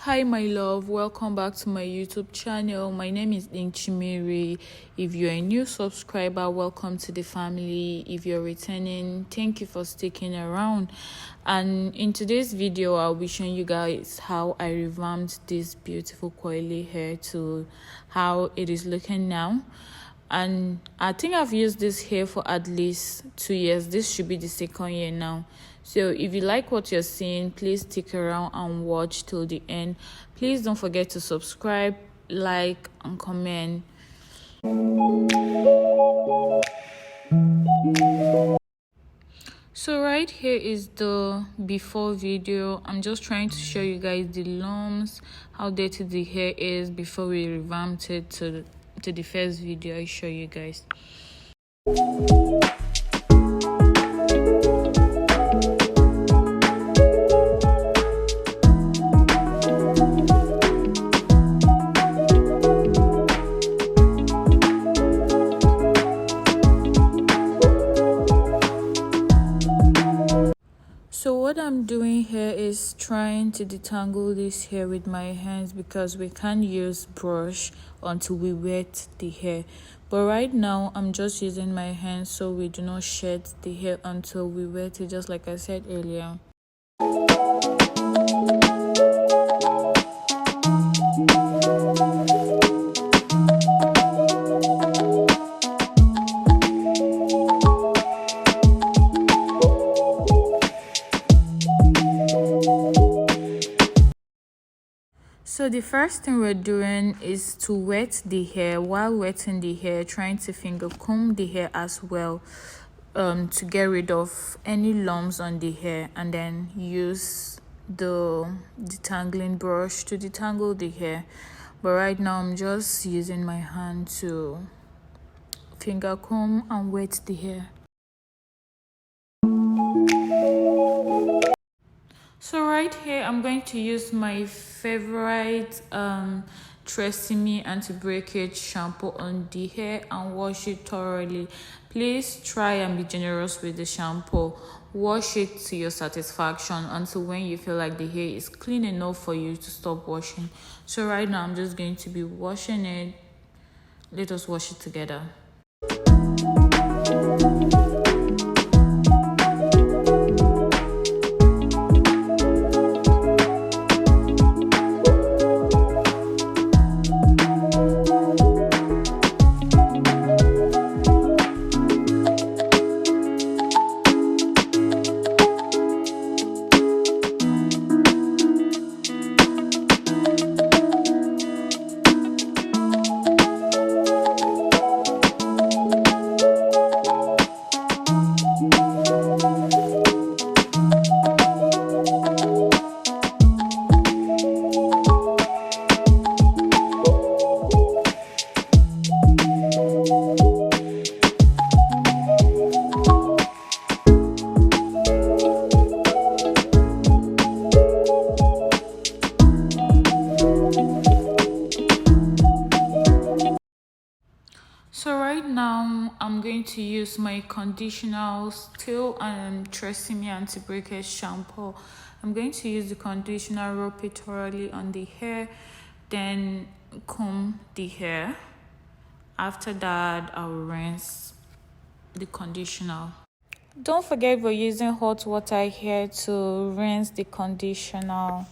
Hi my love, welcome back to my YouTube channel. My name is Chimere. If you're a new subscriber, welcome to the family. If you're returning, thank you for sticking around. And in today's video, I'll be showing you guys how I revamped this beautiful coily hair to how it is looking now. And I think I've used this hair for at least 2 years. This should be the second year now. So if you like what you're seeing, please stick around and watch till the end. Please don't forget to subscribe, like, and comment. So right here is the before video. I'm just trying to show you guys the lumps, how dirty the hair is before we revamped it to the first video I show you guys. So what I'm doing here is trying to detangle this hair with my hands because we can't use brush until we wet the hair. But right now I'm just using my hands so we do not shed the hair until we wet it, just like I said earlier. So the first thing we're doing is to wet the hair. While wetting the hair, trying to finger comb the hair as well, to get rid of any lumps on the hair, and then use the detangling brush to detangle the hair. But right now I'm just using my hand to finger comb and wet the hair. So right here, I'm going to use my favorite TRESemme anti-breakage shampoo on the hair and wash it thoroughly. Please try and be generous with the shampoo. Wash it to your satisfaction until when you feel like the hair is clean enough for you to stop washing. So right now, I'm just going to be washing it. Let us wash it together. So right now I'm going to use my conditioner still TRESemme anti-breakage shampoo. I'm going to use the conditioner, rub it thoroughly on the hair, then comb the hair. After that, I'll rinse the conditioner. Don't forget we're using hot water here to rinse the conditioner.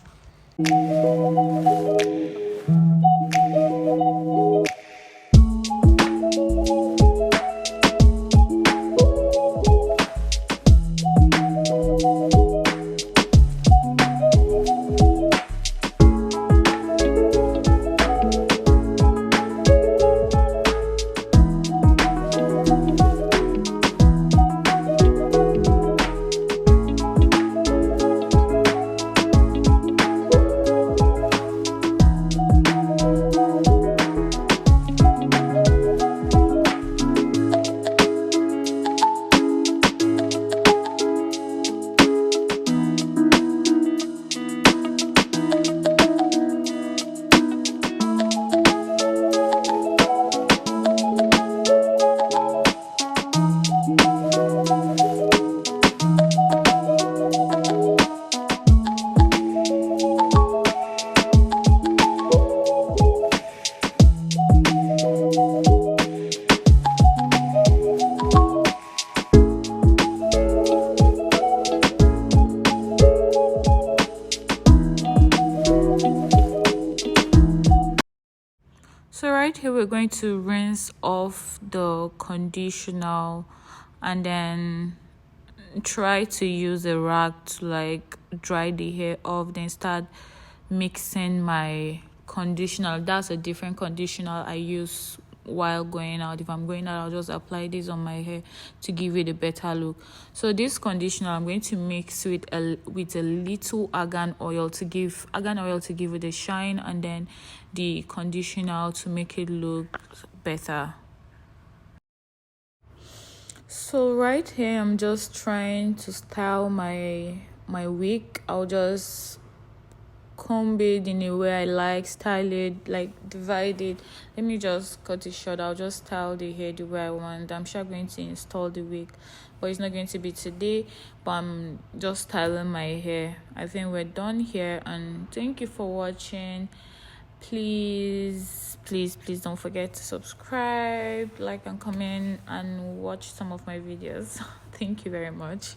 right here we're going to rinse off the conditioner and then try to use a rag to like dry the hair off, then start mixing my conditioner. That's a different conditioner I use while going out. If I'm going out, I'll just apply this on my hair to give it a better look. So this conditioner I'm going to mix with a little argan oil to give it a shine, and then the conditioner to make it look better. So right here I'm just trying to style my wig. I'll just comb it in a way I like, style it, like divide it. Let me just cut it short. I'll just style the hair the way I want. I'm sure I'm going to install the wig, but it's not going to be today, but I'm just styling my hair. I think we're done here, and thank you for watching. Please don't forget to subscribe, like, and comment, and watch some of my videos. Thank you very much.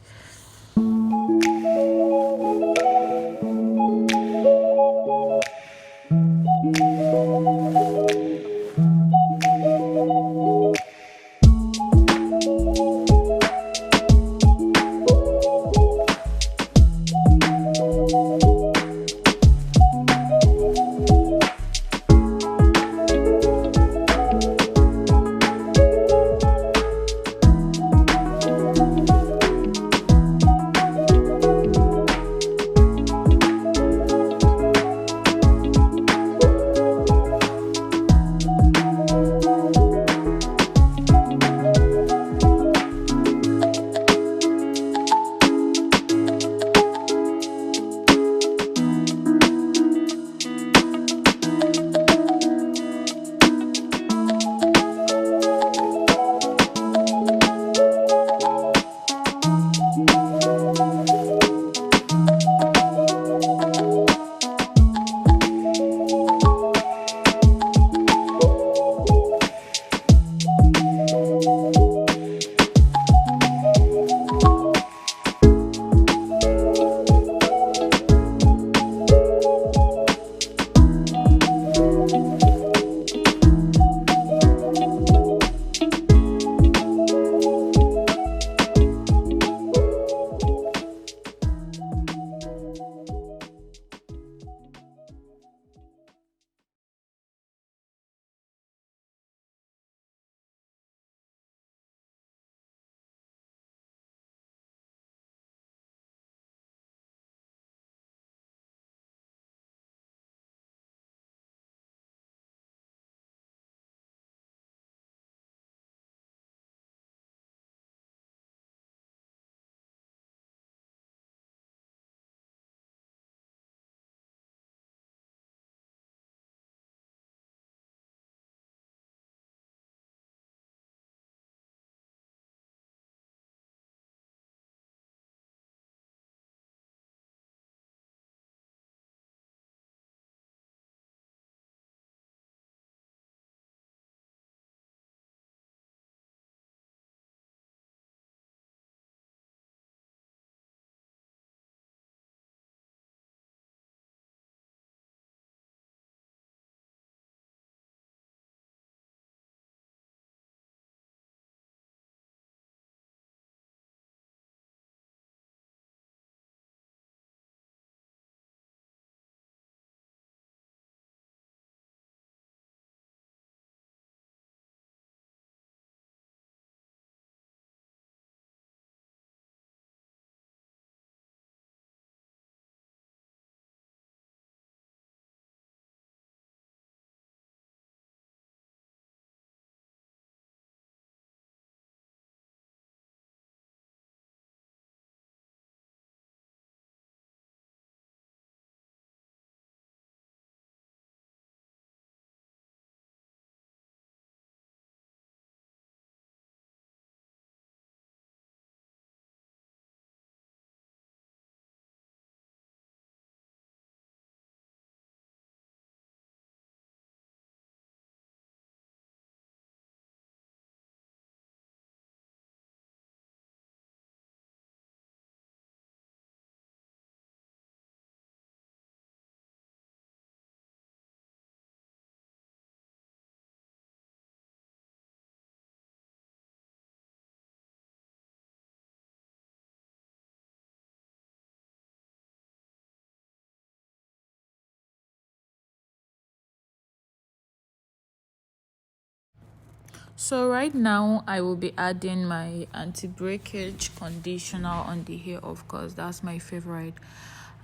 So right now I will be adding my anti-breakage conditioner on the hair, of course. That's my favorite,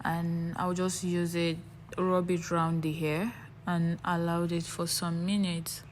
and I'll just use it, rub it around the hair and allow it for some minutes.